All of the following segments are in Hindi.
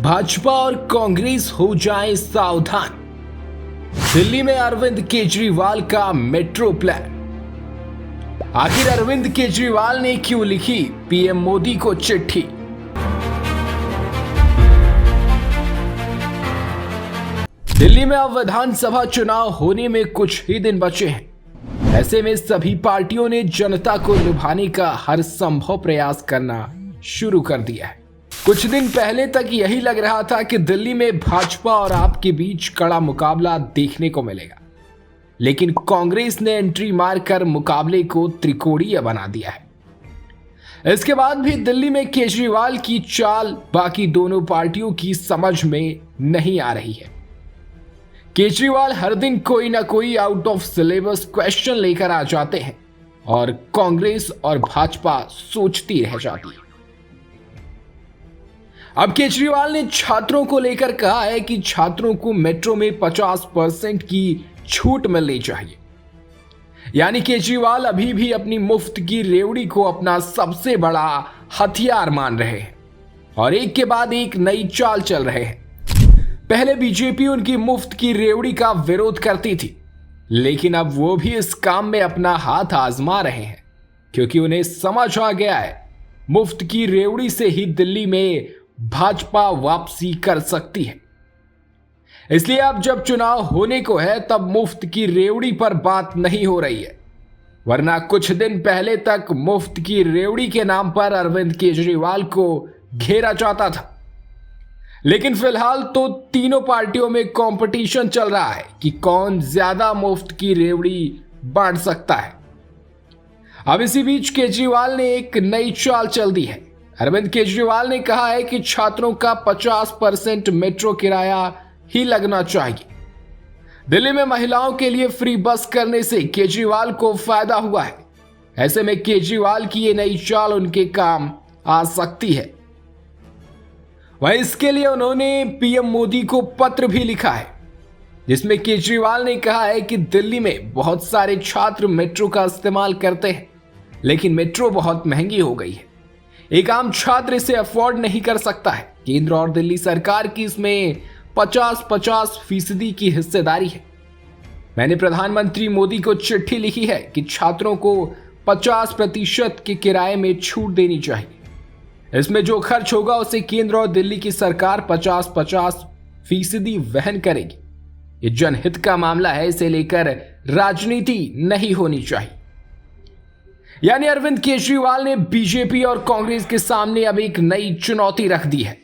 भाजपा और कांग्रेस हो जाएं सावधान। दिल्ली में अरविंद केजरीवाल का मेट्रो प्लान। आखिर अरविंद केजरीवाल ने क्यों लिखी पीएम मोदी को चिट्ठी? दिल्ली में अब विधानसभा चुनाव होने में कुछ ही दिन बचे हैं। ऐसे में सभी पार्टियों ने जनता को लुभाने का हर संभव प्रयास करना शुरू कर दिया है। कुछ दिन पहले तक यही लग रहा था कि दिल्ली में भाजपा और आप के बीच कड़ा मुकाबला देखने को मिलेगा, लेकिन कांग्रेस ने एंट्री मारकर मुकाबले को त्रिकोणीय बना दिया है। इसके बाद भी दिल्ली में केजरीवाल की चाल बाकी दोनों पार्टियों की समझ में नहीं आ रही है। केजरीवाल हर दिन कोई ना कोई आउट ऑफ सिलेबस क्वेश्चन लेकर आ जाते हैं और कांग्रेस और भाजपा सोचती रह जाती है। अब केजरीवाल ने छात्रों को लेकर कहा है कि छात्रों को मेट्रो में 50% की छूट मिलनी चाहिए। यानी केजरीवाल अभी भी अपनी मुफ्त की रेवड़ी को अपना सबसे बड़ा हथियार मान रहे हैं और एक के बाद एक नई चाल चल रहे हैं। पहले बीजेपी उनकी मुफ्त की रेवड़ी का विरोध करती थी, लेकिन अब वो भी इस काम में अपना हाथ आजमा रहे हैं, क्योंकि उन्हें समझ आ गया है मुफ्त की रेवड़ी से ही दिल्ली में भाजपा वापसी कर सकती है। इसलिए अब जब चुनाव होने को है तब मुफ्त की रेवड़ी पर बात नहीं हो रही है, वरना कुछ दिन पहले तक मुफ्त की रेवड़ी के नाम पर अरविंद केजरीवाल को घेरा जाता था। लेकिन फिलहाल तो तीनों पार्टियों में कंपटीशन चल रहा है कि कौन ज्यादा मुफ्त की रेवड़ी बांट सकता है। अब इसी बीच केजरीवाल ने एक नई चाल चल दी है। अरविंद केजरीवाल ने कहा है कि छात्रों का 50% मेट्रो किराया ही लगना चाहिए। दिल्ली में महिलाओं के लिए फ्री बस करने से केजरीवाल को फायदा हुआ है। ऐसे में केजरीवाल की ये नई चाल उनके काम आ सकती है। वहीं इसके लिए उन्होंने पीएम मोदी को पत्र भी लिखा है, जिसमें केजरीवाल ने कहा है कि दिल्ली में बहुत सारे छात्र मेट्रो का इस्तेमाल करते हैं, लेकिन मेट्रो बहुत महंगी हो गई है। एक आम छात्र इसे अफोर्ड नहीं कर सकता है। केंद्र और दिल्ली सरकार की इसमें 50-50% की हिस्सेदारी है। मैंने प्रधानमंत्री मोदी को चिट्ठी लिखी है कि छात्रों को 50% के किराए में छूट देनी चाहिए। इसमें जो खर्च होगा उसे केंद्र और दिल्ली की सरकार 50-50% वहन करेगी। ये जनहित का मामला है, इसे लेकर राजनीति नहीं होनी चाहिए। यानी अरविंद केजरीवाल ने बीजेपी और कांग्रेस के सामने अब एक नई चुनौती रख दी है।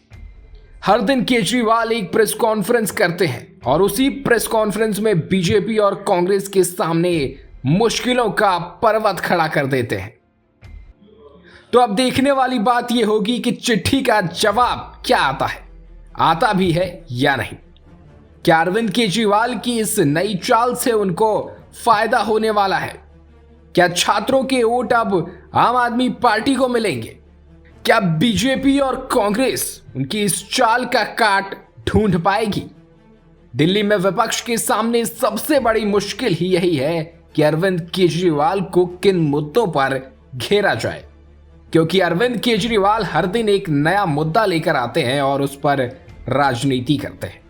हर दिन केजरीवाल एक प्रेस कॉन्फ्रेंस करते हैं और उसी प्रेस कॉन्फ्रेंस में बीजेपी और कांग्रेस के सामने मुश्किलों का पर्वत खड़ा कर देते हैं। तो अब देखने वाली बात यह होगी कि चिट्ठी का जवाब क्या आता है, आता भी है या नहीं। क्या अरविंद केजरीवाल की इस नई चाल से उनको फायदा होने वाला है? क्या छात्रों के वोट अब आम आदमी पार्टी को मिलेंगे? क्या बीजेपी और कांग्रेस उनकी इस चाल का काट ढूंढ पाएगी? दिल्ली में विपक्ष के सामने सबसे बड़ी मुश्किल ही यही है कि अरविंद केजरीवाल को किन मुद्दों पर घेरा जाए, क्योंकि अरविंद केजरीवाल हर दिन एक नया मुद्दा लेकर आते हैं और उस पर राजनीति करते हैं।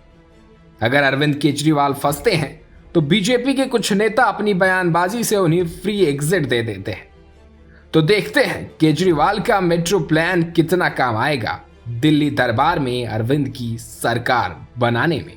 अगर अरविंद केजरीवाल फंसते हैं तो बीजेपी के कुछ नेता अपनी बयानबाजी से उन्हें फ्री एग्जिट दे देते हैं। तो देखते हैं केजरीवाल का मेट्रो प्लान कितना काम आएगा दिल्ली दरबार में अरविंद की सरकार बनाने में।